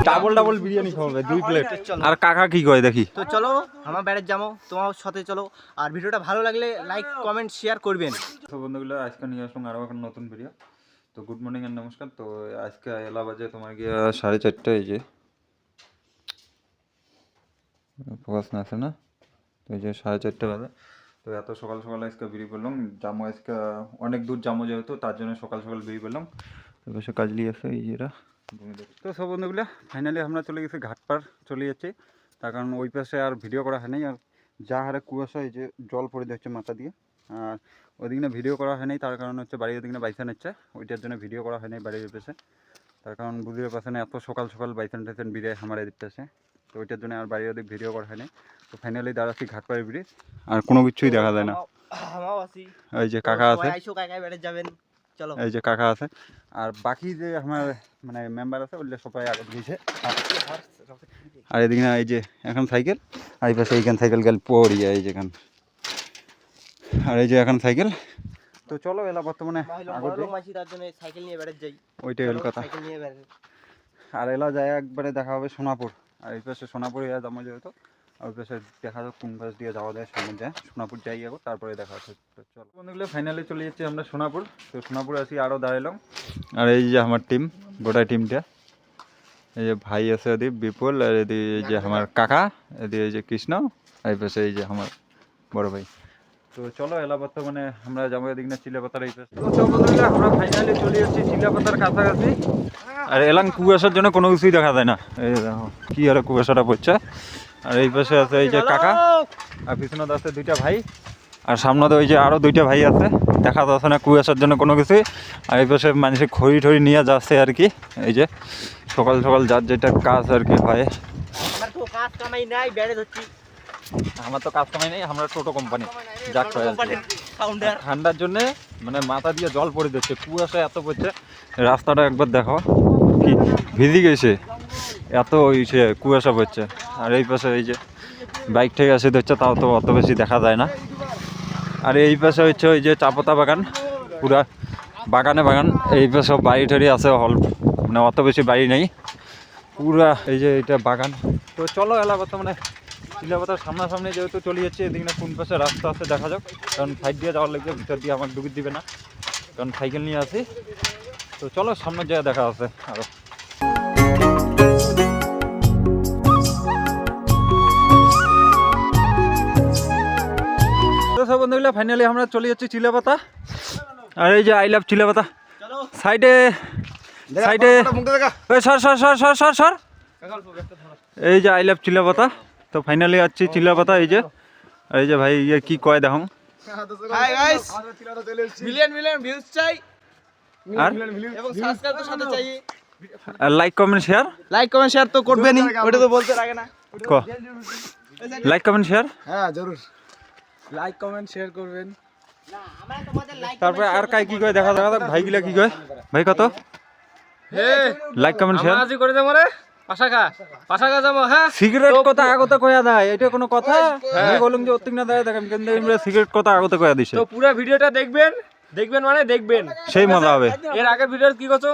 Double double biryani খাওয়াবে 2 plate. আর কাকা কি কয় দেখি। তো চলো আমার ব্যারেজ যাবো, তোমার সাথে চলো। আর ভিডিওটা ভালো লাগলে লাইক কমেন্ট শেয়ার করবেন। তো বন্ধুগুলো আজকে নিয়ে আসলাম আরও একটা নতুন ভিডিও। তো গুড মর্নিং এন্ড নমস্কার। তো আজকে এলা বাজে তোমার গিয়ে 4:30, এই যে ফোকাস না আছে না, তো এই যে 4:30 বাজে। তো এত সকাল সকাল আজকে বেরিয়ে পড়লাম, জামো আজকে অনেক দূর জামো যেহেতু, তার জন্য সকাল সকাল বেরিয়ে পড়লাম। তো বেশ কাজলি আছে এই যেটা। তো সব বন্ধুগুলো ফাইনালি আমরা চলে গেছি ঘাটপার চলে যাচ্ছি, তার কারণ ওই পাশে আর ভিডিও করা হয়নি। আর যা হারে কুয়াশা, এই যে জল পড়ে যাচ্ছে মাথা দিয়ে। আর ওইদিকে ভিডিও করা হয়নি, তার কারণ হচ্ছে বাড়ির ওদিকে বাইসান হচ্ছে, ওইটার জন্য ভিডিও করা হয়নি বাড়ির পাশে। তার কারণ বুঝতে পারছেন এত সকাল সকাল বাইসান টাইসান বিড়ে আমার এদিকতে আসে, তো ওইটার জন্য আর বাড়ির ওদিক ভিডিও করা হয়নি। তো ফাইনালি দাঁড়াচ্ছি ঘাটপাড়ের ব্রিজ, আর কোনো কিছুই দেখা যায় না। এই যে কাকা আছে, এই যে কাকা আছে, আর বাকি যে আমার মানে মেম্বার আছে ওইগুলো সবাই আগে দিয়েছে। আর এদিকে না এই যে এখন সাইকেল, আর এই পাশে এইখান সাইকেল গেল পড়িয়া এই যেখান, আর এই যে এখন সাইকেল। তো চলো এলা বর্তমানে ওইটাই হল কথা। আর এলা যায় একবারে দেখা হবে সোনাপুর, আর এই পাশে সোনাপুর যাবো যেহেতু, আর ওই পাশে দেখা যাক কোন পাশ দিয়ে যাওয়া যায়, সামনে যায় সোনাপুর যাই যাবো, তারপরে দেখা হচ্ছে। তো চলো বন্ধুগুলো ফাইনালি চলে যাচ্ছি আমরা সোনাপুর। তো সোনাপুর আসি আরও দাঁড়ালাম, আর এই যে আমার টিম, গোটা টিমটা, এই যে ভাই আছে এদিকে বিপুল, আর এদিকে এই যে আমার কাকা, এদিকে এই যে কৃষ্ণ, আর এই পাশে এই যে আমার বড় ভাই। তো চলো এলা বর্তমানে আমরা যাবো এদিক না চিলাপাতার এই পাশে। তো বন্ধুরা আমরা ফাইনালি চলে যাচ্ছি চিলাপাতার কাছাকাছি। আর এলাম কুয়াশার জন্য কোনো কিছুই দেখা যায় না, এই দেখো কি আর কুয়াশাটা পড়ছে। আর এই পাশে আছে এই যে কাকা, আর পিছনে আছে দুইটা ভাই, আর সামনে ওই যে আরও দুইটা ভাই আছে, দেখা যাচ্ছে না কুয়াশার জন্য কোনো কিছুই। আর এই পাশে মানুষের খড়ি ঠড়ি নিয়ে যাচ্ছে আর কি, এই যে সকাল সকাল যার যেটা কাজ আর কি হয়। আমার তো কাজ কামাই নেই, আমরা টোটো কোম্পানি যাক ঠান্ডার জন্য মানে মাথা দিয়ে জল পড়ে দিচ্ছে, কুয়াশা এত পড়ছে। রাস্তাটা একবার দেখো কি ভিজে গেছে, এত ইসে কুয়াশা পড়ছে। আর এই পাশে এই যে বাইক থেকে আসে দিচ্ছে, তাও তো অত বেশি দেখা যায় না। আর এই পাশে হচ্ছে ওই যে চাপাতা বাগান, পুরা বাগানে বাগান। এই পাশে সব বাড়ি ঠাড়ি আছে, হল মানে অত বেশি বাড়ি নেই, পুরা এই যে এটা বাগান। তো চলো এলা বর্তমানে চিলাপাতার সামনাসামনি যেহেতু চলে যাচ্ছে, এদিকে না কোন পাশে রাস্তা আছে দেখা যাক, কারণ সাইড দিয়ে যাওয়ার লাগবে, ভিতর দিয়ে আমার ডুবি দিবে না, কারণ সাইকেল নিয়ে আসি। তো চলো সামনের জায়গায় দেখা আছে আরো। তো সব বন্ধুগুলো ফাইনালি আমরা চলে যাচ্ছি চিলাপাতা, আর এই যে আই লাভ চিলাপাতা। সাইডে সাইডে সর সর সর সর সর সর, এই যে আই লাভ চিলাপাতা। তো ফাইনালি যাচ্ছি চিলাপাতা, এই যে এই যে ভাই ইয়ে কি কয় দেখো। Hi guys, million million views চাই, আর এবং সাবস্ক্রাইব তো সাথে চাই, আর like comment share. Like comment share তো করবেনই, ওটা তো বলতে লাগে না। ক লাইক কমেন্ট শেয়ার, হ্যাঁ জরুর লাইক কমেন্ট শেয়ার করবেন। তারপরে আর কাই কি কয় দেখা দেখা ভাইগুলা কি কয়, ভাই কত লাইক কমেন্ট শেয়ার আজি করে দাও মরে পাশাকা যাবো। হ্যাঁ সিগারেট কথা আগতে কয়া দেয়, এটা কোনো কথা? আমি বললাম যে অতিক না দেয় দেখেন, কিন্তু সিগারেট কথা আগতে কয়া দিছে। তো পুরো ভিডিওটা দেখবেন, মানে দেখবেন, সেই মজা হবে। এর আগের ভিডিও কি করছো,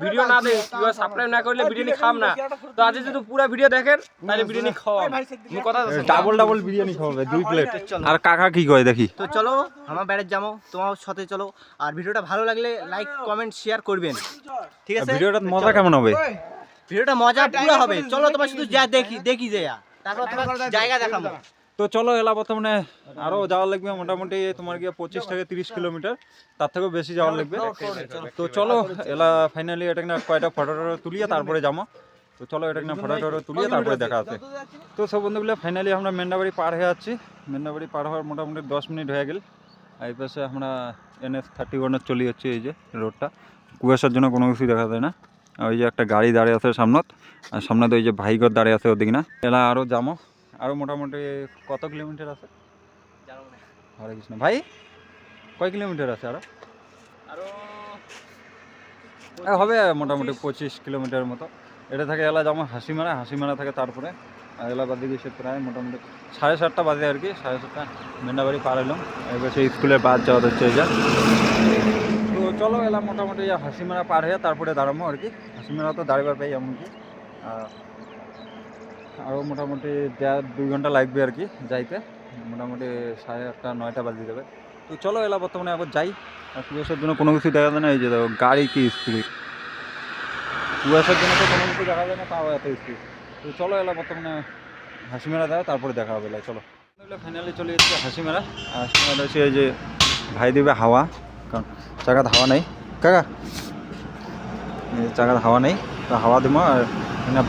ভিডিও না দেখ কিবা সাবস্ক্রাইব না করলে বিরিয়ানি খাম না। তো আজ যদি পুরো ভিডিও দেখেন তাহলে বিরিয়ানি খাওয়াম, আমি কথা ডাবল ডাবল বিরিয়ানি খাওয়াবে 2 প্লেট। আর কাকা কি কয় দেখি। তো চলো আমার ব্যারেজ যাবো, তোমার সাথে চলো। আর ভিডিওটা ভালো লাগলে লাইক কমেন্ট শেয়ার করবেন, ঠিক আছে? ভিডিওটা মজা কেমন হবে? ভিডিওটা মজা পুরো হবে, চলো তোমার শুধু যা দেখি যা, তারপর তোমার জায়গা দেখাবো। তো চলো এলা বর্তমানে আরও যাওয়ার লাগবে মোটামুটি তোমার গিয়ে 25 থেকে 30 কিলোমিটার, তার থেকেও বেশি যাওয়ার লাগবে। তো চলো এলা ফাইনালি এটা না কয়টা ফটো তুলিয়ে তারপরে যাবো। তো চলো এটা না ফটো তুলিয়ে তারপরে দেখা আছে। তো সব বন্ধুগুলো ফাইনালি আমরা মেন্দাবাড়ি পার হয়ে যাচ্ছি। মেন্দাবাড়ি পার হওয়ার মোটামুটি 10 মিনিট হয়ে গেল। এই পাশে আমরা NH-31 চলে যাচ্ছি, এই যে রোডটা কুয়াশার জন্য কোনো কিছুই দেখা যায় না। ওই যে একটা গাড়ি দাঁড়িয়ে আছে সামনত, আর সামনে তো ওই যে ভাইগর দাঁড়িয়ে আছে ওদিকে না। এলা আরও যাবো, আরও মোটামুটি কত কিলোমিটার আছে হরে কৃষ্ণ ভাই, কয় কিলোমিটার আছে আরও? হবে মোটামুটি 25 কিলোমিটার মতো। এটা থাকে এলা যাবো হাসিমারা থাকে, তারপরে আর এলা বাজে গেছে প্রায় মোটামুটি 7:30 বাজে আর কি, 7:30 মেন্ডাবাড়ি পার হলাম। এবার সেই স্কুলের বাদ যাওয়া হচ্ছে এই যা। তো চলো এলা মোটামুটি হাসিমারা পার হয়ে তারপরে দাঁড়াবো আর কি। হাসিমারা তো দাঁড়িবার পাই এমনকি আরও মোটামুটি 2 ঘন্টা লাগবে আর কি যাইতে, মোটামুটি 8:30 9টা বাজে যাবে। তো চলো এলা বর্তমানে আবার যাই। আর কুয়াশার জন্য কোনো কিছু দেখা যায় না, এই যে দেখো গাড়ি কি স্পিড, কুয়াশার জন্য তো কোনো কিছু দেখা যায় না, তাও এত স্পিড। তো চলো এলা বর্তমানে হাসিমেরা দেয়, তারপরে দেখা হবে। চলো ফাইনালি চলে এসেছে হাসিমেরা। হাসিমেরা হচ্ছে এই যে ভাই দেবে হাওয়া, কারণ চাকাত হাওয়া নেই কাকা, চাকাত হাওয়া নেই, তো হাওয়া দেবো। আর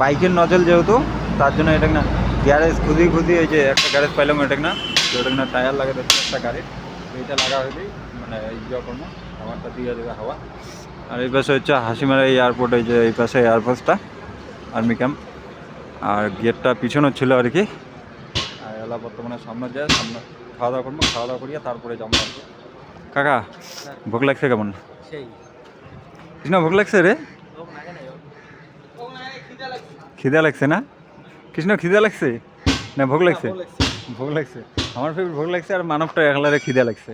বাইকের নজল যেহেতু তার জন্য এটা না গ্যারেজ খুঁজি এই যে একটা গ্যারেজ পাইলাম, এটা না তো এটা না টায়ার লাগা দিচ্ছে একটা গাড়ির, তো এটা লাগা হলেই মানে ইয়ে করবো, হাওয়াটা দিয়ে দেবে হাওয়া। আর এই পাশে হচ্ছে হাসিমারা এয়ারপোর্ট, এই যে এই পাশে এয়ারফোর্সটা আর্মি ক্যাম্প, আর গেটটা পিছনে ছিল আর কি। আর এলা বর্তমানে সামনে যায়, সামনে খাওয়া দাওয়া করবো, খাওয়া দাওয়া করিয়া তারপরে যাবো আর কি। কাকা ভোগ লাগছে কেমন? কৃষ্ণ ভোগ লাগছে রে? খিদা লাগছে না কৃষ্ণ? খিদা লাগছে না ভোগ লাগছে? ভোগ লাগছে, আমার ফেভারিট ভোগ লাগছে। আর মানবটা একলারে খিদা লাগছে।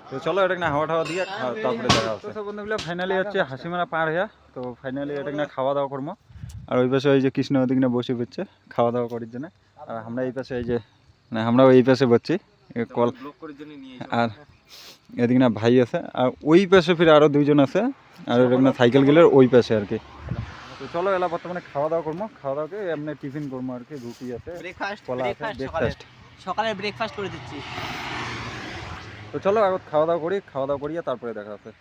তো চলো এটা না হাওয়া টাওয়া দিয়ে তারপরে দেখা হচ্ছে। তো বন্ধুগুলো ফাইনালি হচ্ছে হাসিমারা পার হইয়া, তো ফাইনালি এটা না খাওয়া দাওয়া করবো। আর ওই পাশে ওই যে কৃষ্ণ ওদিকে বসে পড়ছে খাওয়া দাওয়া করার জন্য, আর আমরা এই পাশে এই যে না আমরা এই পাশে বসছি কল। আর এদিকে না ভাই আছে, আর ওই পাশে ফিরে আরও 2জন আছে, আর ওটা না সাইকেল গেলে ওই পাশে আর কি। তো চলো এলা বর্তমানে খাওয়া দাওয়া করবো, খাওয়া দাওয়াকে এমনি টিফিন করবো আর কি, রুটি আছে, কলা আছে, ব্রেকফাস্ট সকালে ব্রেকফাস্ট করে দিচ্ছি। তো চলো এখন খাওয়া দাওয়া করি, খাওয়া দাওয়া করিয়া তারপরে দেখা আছে।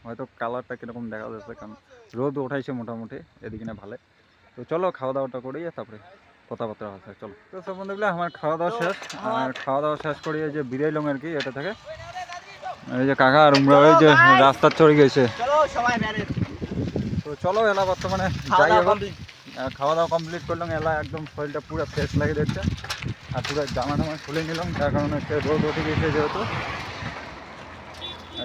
হয়তো কালারটা কীরকম দেখা যাচ্ছে, কারণ রোদ উঠাইছে মোটামুটি এদিকে না ভালো। তো চলো খাওয়া দাওয়াটা করি তারপরে কথাবার্তা আছে। চলো তো সব বন্ধুগুলো আমার খাওয়া দাওয়া শেষ, আর খাওয়া দাওয়া শেষ করি এই যে বিদাইলাম আর কি এটা থেকে। এই যে কাকা আর আমরা ওই যে রাস্তা চড়ে গেছে। তো চলো এলা বর্তমানে যাই, খাওয়া দাওয়া কমপ্লিট করলাম। এলা একদম শরীরটা পুরো ফ্রেশ লাগে দেখছে, আর পুরো জামা টামা খুলে নিলাম, তার কারণে হচ্ছে রোদ উঠে গেছে যেহেতু।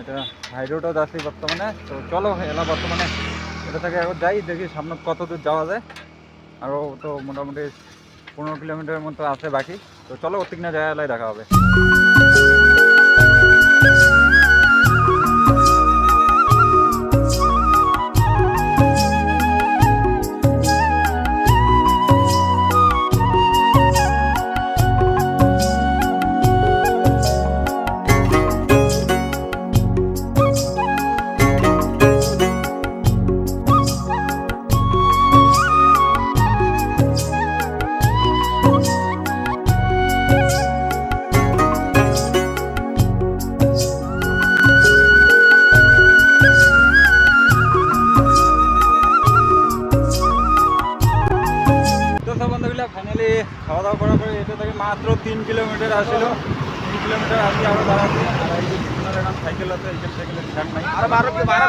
এটা হাই রোডও যাচ্ছি বর্তমানে। তো চলো এলা বর্তমানে এটা থেকে এখন যাই, দেখি সামনে কত দূর যাওয়া যায়। আরও তো মোটামুটি 15 কিলোমিটারের মতো আছে বাকি। তো চলো ওর থেকে না যায় এলাই দেখা হবে। ফাইনালি খাওয়া দাওয়া করার পরে এটা থেকে মাত্র 3 কিলোমিটার আসছিল, 3 কিলোমিটার আসি আরও দাঁড়াচ্ছি। আর এই যে এখন সাইকেল আছে, এই সাইকেলের ঠ্যাং নাই, আরও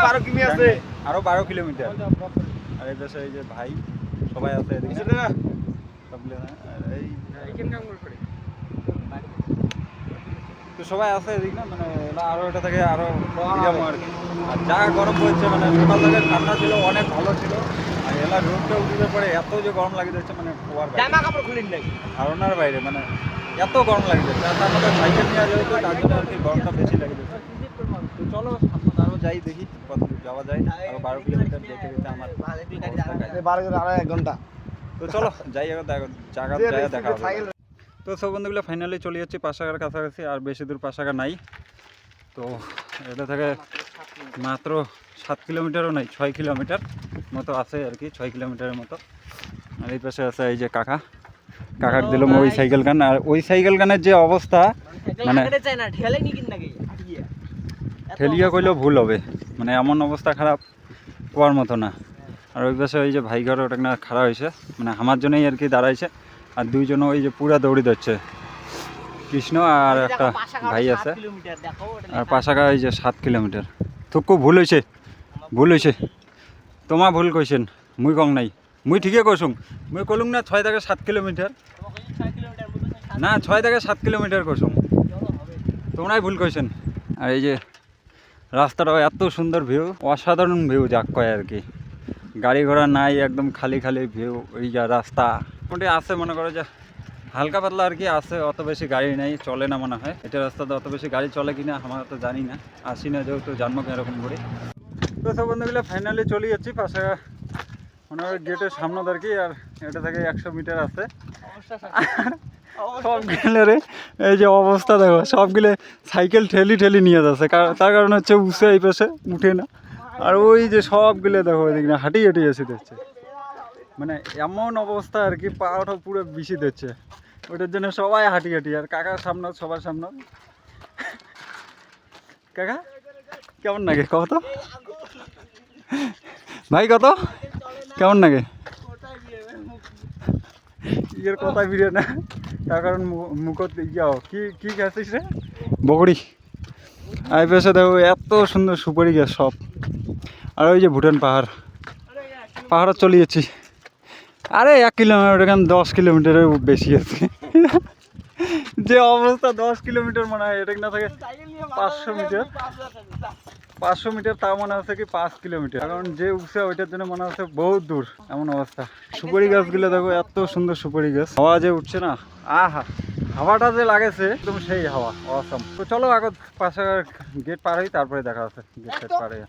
12 কিমি আছে, আরও 12 কিলোমিটার। আর এই দেশে এই যে ভাই সবাই আছে এদিকে, তো সবাই আছে এদিক না, মানে আরও এটা থেকে আরও যাবো আর কি। আর যা গরম পড়ছে, মানে সকাল থেকে ঠান্ডা ছিল, অনেক ভালো ছিল। আর এলা রোদটা উঠে পরে এত যে গরম লাগে যাচ্ছে, মানে ধারণার বাইরে, মানে এত গরম লাগে যাচ্ছে। আর তার মধ্যে সাইকেল নেওয়া যেহেতু তার জন্য আর কি গরমটা বেশি লাগে যাচ্ছে। তো চলো সামনে আরও যাই, দেখি কত দূর যাওয়া যায়। আরও 12 কিলোমিটার যেতে যেতে আমার 1 ঘন্টা। তো চলো যাই, এখন জায়গা যায় দেখা হবে। তো সব বন্ধুগুলো ফাইনালি চলে যাচ্ছি পাশাগার কাছাকাছি, আর বেশি দূর পাশাগার নাই। তো এটা থেকে মাত্র 7 কিলোমিটারও নাই, 6 কিলোমিটার মতো আছে আর কি, 6 কিলোমিটারের মতো। আর এই পাশে আছে এই যে কাকার দিলাম ওই সাইকেল গান। আর ওই সাইকেল গানের যে অবস্থা, মানে ঠেলিয়া কইলেও ভুল হবে, মানে এমন অবস্থা খারাপ কোয়ার মতো না। আর ওই পাশে ওই যে ভাই ঘর ওটা না খারাপ হয়েছে, মানে আমার জন্যই আর কি দাঁড়াইছে। আর 2জন ওই যে পুরা দৌড়ি দিচ্ছে, কৃষ্ণ আর একটা ভাই আছে। আর পাশাগা এই যে 7 কিলোমিটার। থুকু ভুল হয়েছে তোমার ভুল কইছেন, মুই কম নাই, মুই ঠিকই কইছুং, মুই কলুং না 6 থেকে 7 কিলোমিটার না, 6 থেকে 7 কিলোমিটার কইছুং, তোমরাই ভুল কইছেন। আর এই যে রাস্তাটা এত সুন্দর ভিউ, অসাধারণ ভিউ যাক কয় আর কি, গাড়ি ঘোড়া নাই, একদম খালি খালি ভিউ। ওই যা রাস্তা মোটামুটি আছে মনে করো যে হালকা পাতলা আর কি আছে, অত বেশি গাড়ি নেই, চলে না মনে হয়। এটা রাস্তাতে অত বেশি গাড়ি চলে কিনা আমার তো জানি না, আসি না যেহেতু জানবো এরকম করে। তো সব বন্ধুগুলো ফাইনালি চলে যাচ্ছি পাশে মনে হয় গেটের সামনে আর কি, আর এটা থেকে 100 মিটার আছে। সবগুলো রে এই যে অবস্থা দেখো, সবগুলো সাইকেল ঠেলি ঠেলি নিয়ে যাচ্ছে, তার কারণ হচ্ছে উঠে এই পাশে উঠে না। আর ওই যে সবগুলো দেখো ওইদিকে না হাঁটি হাঁটি এসে দিচ্ছে, মানে এমন অবস্থা আর কি, পাওয়াটা পুরো বেশি দিচ্ছে। ওটার জন্য সবাই হাঁটি হাঁটি, আর কাকার সামনে সবার সামনে। কাকা কেমন লাগে কত ভাই, কত কেমন লাগে ইয়ের কথা বিরে না, তার কারণ মুখত ইয়াও কি কি গেছিস রে বকরি। আই পেছে দেখো এত সুন্দর সুপারি গাছ সব, আর ওই যে ভুটান পাহাড়, পাহাড়ে চলে যাচ্ছি। আরে 1 কিলোমিটার, এখানে 10 কিলোমিটারের বেশি আছে। যে অবস্থা 10 কিলোমিটার মনে হয়, এটা না থাকে 500 মিটার, 500 মিটার তা মনে হচ্ছে কি 5 কিলোমিটার, কারণ যে উঠছে ওইটার জন্য মনে হচ্ছে বহুত দূর, এমন অবস্থা। সুপারি গাছগুলো দেখো এত সুন্দর সুপারি গাছ, হাওয়া যে উঠছে না, আহা হাওয়াটা যে লাগেছে একদম সেই হাওয়া, অসম। তো চলো আগে পাশে গেট পার হই, তারপরে দেখা আছে গেট পার হয়ে।